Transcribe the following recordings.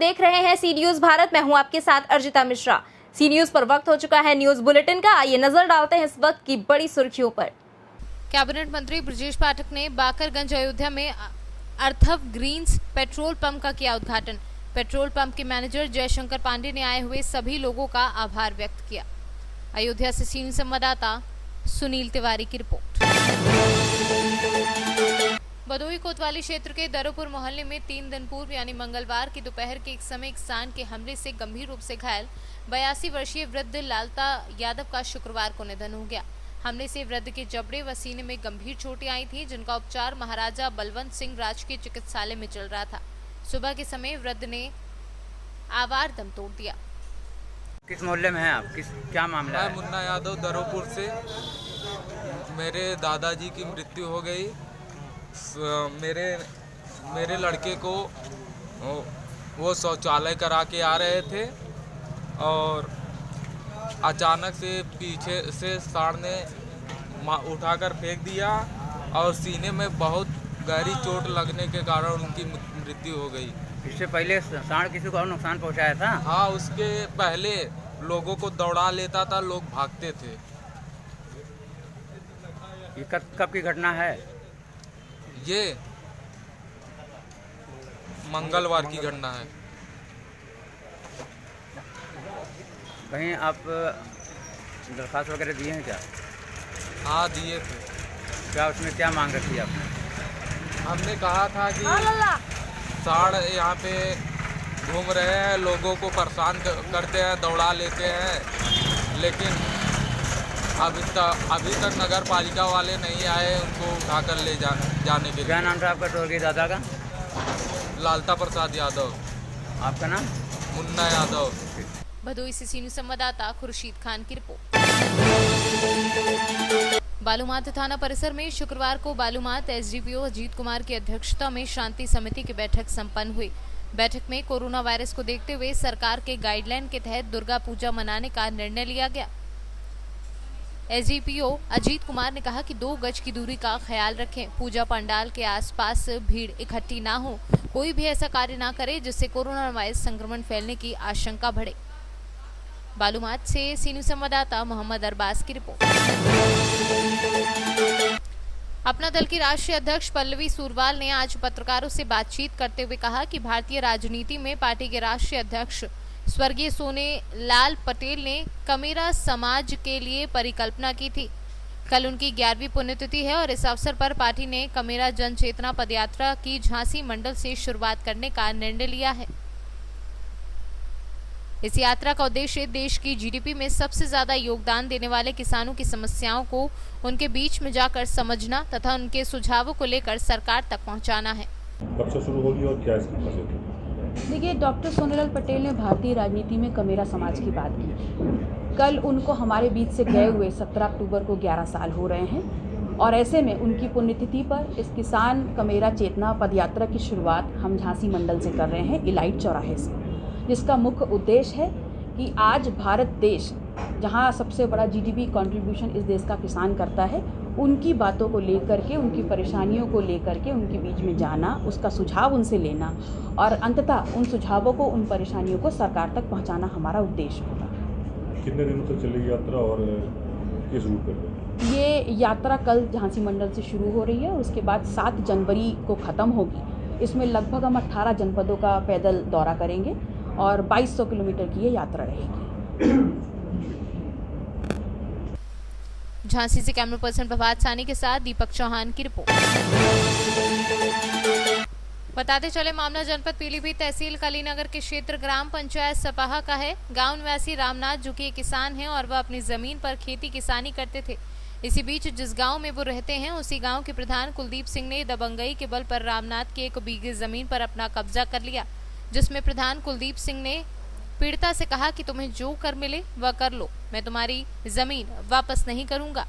देख रहे हैं सी न्यूज भारत। मैं हूं आपके साथ अर्जिता मिश्रा। सी न्यूज पर वक्त हो चुका है न्यूज बुलेटिन का। आइए नजर डालते हैं इस वक्त की बड़ी सुर्खियों पर। कैबिनेट मंत्री ब्रजेश पाठक ने बाकरगंज अयोध्या में अर्थव ग्रीन्स पेट्रोल पंप का किया उद्घाटन। पेट्रोल पंप के मैनेजर जयशंकर पांडे ने आए हुए सभी लोगों का आभार व्यक्त किया। अयोध्या से सी न्यूज संवाददाता सुनील तिवारी की रिपोर्ट। भदोही कोतवाली क्षेत्र के दरोपुर मोहल्ले में 3 दिन पूर्व यानी मंगलवार की दोपहर के एक समय एक किसान के हमले से गंभीर रूप से घायल 82 वर्षीय वृद्ध लालता यादव का शुक्रवार को निधन हो गया। हमले से वृद्ध के जबड़े व सीने में गंभीर चोटें आई थी, जिनका उपचार महाराजा बलवंत सिंह राजकीय चिकित्सालय में चल रहा था। सुबह के समय वृद्ध ने आवार दम तोड़ दिया। किस मोहल्ले में हैं आप? क्या मामला है? मुन्ना यादव दरोपुर से। मेरे दादाजी की मृत्यु हो गई। मेरे लड़के को वो शौचालय करा के आ रहे थे और अचानक से पीछे से सांड ने उठाकर फेंक दिया और सीने में बहुत गहरी चोट लगने के कारण उनकी मृत्यु हो गई। इससे पहले सांड किसी को और नुकसान पहुंचाया था? हाँ, उसके पहले लोगों को दौड़ा लेता था, लोग भागते थे। ये कब की घटना है? ये मंगलवार की घटना है। कहीं आप दरखास्त वगैरह दिए हैं क्या? हाँ, दिए थे। क्या उसमें क्या मांग रखी आपने? हमने कहा था कि सांड यहाँ पे घूम रहे हैं, लोगों को परेशान करते हैं, दौड़ा लेते हैं, लेकिन अभी तक नगर पालिका वाले नहीं आए उनको उठाकर ले जाने के लिए। क्या नाम था आपका स्वर्गीय दादा का? लालता प्रसाद यादव। आपका नाम? मुन्ना यादव। भदोही से सी न्यूज संवाददाता खुर्शीद खान की रिपोर्ट। बालूमाथ थाना परिसर में शुक्रवार को बालूमाथ एसडीपीओ अजीत कुमार की अध्यक्षता में शांति समिति की बैठक संपन्न हुई। बैठक में कोरोना वायरस को देखते हुए सरकार के गाइडलाइन के तहत दुर्गा पूजा मनाने का निर्णय लिया गया। एसडीपीओ अजीत कुमार ने कहा कि 2 गज की दूरी का ख्याल रखें, पूजा पंडाल के आसपास भीड़ इकट्ठी ना हो, कोई भी ऐसा कार्य ना करे जिससे कोरोना वायरस संक्रमण फैलने की आशंका बढ़े। बालूमाथ से सी न्यूज संवाददाता मोहम्मद अरबाज की रिपोर्ट। अपना दल की राष्ट्रीय अध्यक्ष पल्लवी सुरवाल ने आज पत्रकारों से बातचीत करते हुए कहा कि भारतीय राजनीति में पार्टी के राष्ट्रीय अध्यक्ष स्वर्गीय सोने लाल पटेल ने कमेरा समाज के लिए परिकल्पना की थी। कल उनकी 11वीं पुण्यतिथि है और इस अवसर पर पार्टी ने कमेरा जन चेतना पदयात्रा की झांसी मंडल से शुरुआत करने का निर्णय लिया है। इस यात्रा का उद्देश्य देश की जीडीपी में सबसे ज्यादा योगदान देने वाले किसानों की समस्याओं को उनके बीच में जाकर समझना तथा उनके सुझावों को लेकर सरकार तक पहुंचाना है। कब से शुरू होगी और क्या इसकी खासियत? देखिए, डॉक्टर सोनेलाल पटेल ने भारतीय राजनीति में कमेरा समाज की बात की। कल उनको हमारे बीच से गए हुए 17 अक्टूबर को 11 साल हो रहे हैं और ऐसे में उनकी पुण्यतिथि पर इस किसान कमेरा चेतना पदयात्रा की शुरुआत हम झांसी मंडल से कर रहे हैं, इलाइट चौराहे से, जिसका मुख्य उद्देश्य है कि आज भारत देश जहां सबसे बड़ा जीडीपी कंट्रीब्यूशन इस देश का किसान करता है, उनकी बातों को लेकर के, उनकी परेशानियों को लेकर के उनके बीच में जाना, उसका सुझाव उनसे लेना और अंततः उन सुझावों को, उन परेशानियों को सरकार तक पहुंचाना हमारा उद्देश्य होगा। कितने दिनों तक चलेगी यात्रा और किस रूट पर? ये यात्रा कल झांसी मंडल से शुरू हो रही है और उसके बाद 7 जनवरी को ख़त्म होगी। इसमें लगभग हम 18 जनपदों का पैदल दौरा करेंगे और 2200 किलोमीटर की ये यात्रा रहेगी। झांसी से कैमरा पर्सन प्रभात सानी के साथ दीपक चौहान की रिपोर्ट। बताते चले मामला जनपद पीलीभीत तहसील कलीनगर के क्षेत्र ग्राम पंचायत सपाहा का है। गांव निवासी रामनाथ जो कि किसान हैं और वह अपनी जमीन पर खेती किसानी करते थे। इसी बीच जिस गांव में वो रहते हैं उसी गांव के प्रधान कुलदीप सिंह ने दबंगई के बल पर रामनाथ की 1 बीघे जमीन पर अपना कब्जा कर लिया, जिसमें प्रधान कुलदीप सिंह ने पीड़िता से कहा कि तुम्हें जो कर मिले वह कर लो, मैं तुम्हारी जमीन वापस नहीं करूंगा।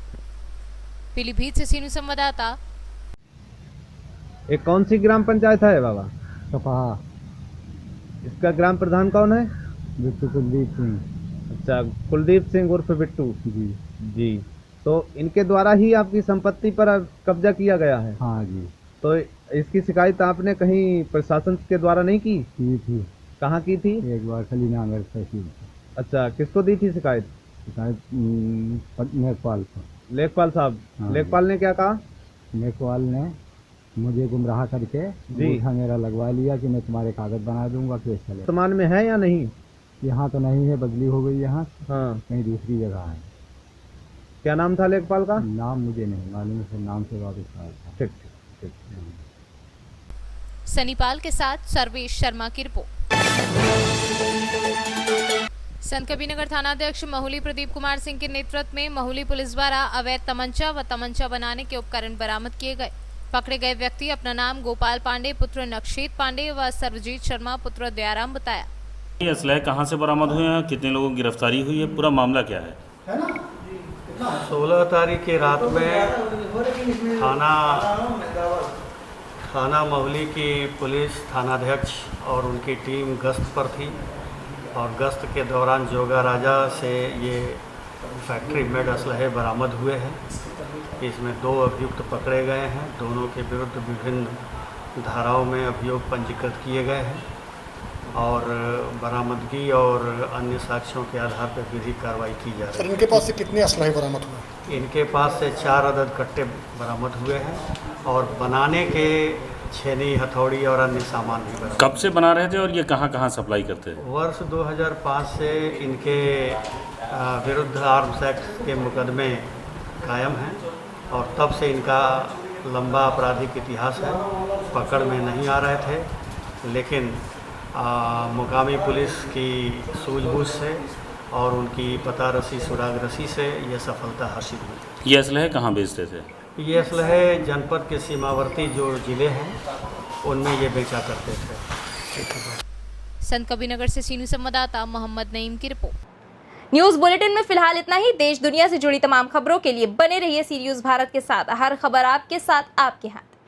पीलीभीत से सी न्यूज संवाददाता। ये कौन सी ग्राम पंचायत है बाबा? सपाहा। इसका ग्राम प्रधान कौन है? बिट्टू कुलदीप सिंह। अच्छा, कुलदीप सिंह उर्फ बिट्टू जी। तो इनके द्वारा ही आपकी संपत्ति पर कब्जा किया गया है? हाँ जी। तो इसकी शिकायत आपने कहीं प्रशासन के द्वारा नहीं की? थी। कहाँ की थी? एक बार कलीनगर तहसील अच्छा, किसको दी थी शिकायत? शिकायत नेकपाल को। लेखपाल साहब, हाँ। लेखपाल ने क्या कहा? नेकपाल ने मुझे गुमराह करके अंगूठा मेरा लगवा लिया कि मैं तुम्हारे कागज बना दूंगा, केस चले। वर्तमान में है या नहीं? यहाँ तो नहीं है, बदली हो गई यहाँ, हाँ, कहीं दूसरी जगह है। क्या नाम था लेखपाल का? नाम मुझे नहीं मालूम, फिर नाम से वापस आया था। ठीक ठीक। सनीपाल के साथ सर्वेश शर्मा की रिपोर्ट। संतकबीरनगर थानाध्यक्ष महुली प्रदीप कुमार सिंह के नेतृत्व में महुली पुलिस द्वारा अवैध तमंचा व तमंचा बनाने के उपकरण बरामद किए गए। पकड़े गए व्यक्ति अपना नाम गोपाल पांडे पुत्र नक्षेत पांडे व सर्वजीत शर्मा पुत्र दयाराम बताया। ये असलहे कहाँ से बरामद हुए हैं, कितने लोगों की गिरफ्तारी हुई है, पूरा मामला क्या है? 16 तारीख की रात में थाना महुली की पुलिस थानाध्यक्ष और उनकी टीम गश्त पर थी और गश्त के दौरान जोगा राजा से ये फैक्ट्री मेड असलहे बरामद हुए हैं। इसमें 2 अभियुक्त पकड़े गए हैं। दोनों के विरुद्ध विभिन्न धाराओं में अभियोग पंजीकृत किए गए हैं और बरामदगी और अन्य साक्ष्यों के आधार पर विधिक कार्रवाई की जा रही है। इनके पास से कितने असलहे बरामद हुए? इनके पास से 4 अदद कट्टे बरामद हुए हैं और बनाने के छेनी, हथौड़ी और अन्य सामान भी बरामद। कब से बना रहे थे और ये कहाँ कहाँ सप्लाई करते थे? वर्ष 2005 से इनके विरुद्ध आर्म्स एक्ट के मुकदमे कायम हैं और तब से इनका लंबा आपराधिक इतिहास है। पकड़ में नहीं आ रहे थे, लेकिन मुकामी पुलिस की सूझबूझ से और उनकी पता रसी सुराग रसी से ये सफलता हासिल हुई। ये असलहे कहाँ बेचते थे? ये असलहे जनपद के सीमावर्ती जो ज़िले हैं उनमें ये बेचा करते थे। संतकबीरनगर से सीनियर संवाददाता मोहम्मद नईम की रिपोर्ट। न्यूज बुलेटिन में फिलहाल इतना ही। देश दुनिया से जुड़ी तमाम खबरों के लिए बने रहिए सी न्यूज भारत के साथ। हर खबर आपके साथ, आपके हाथ।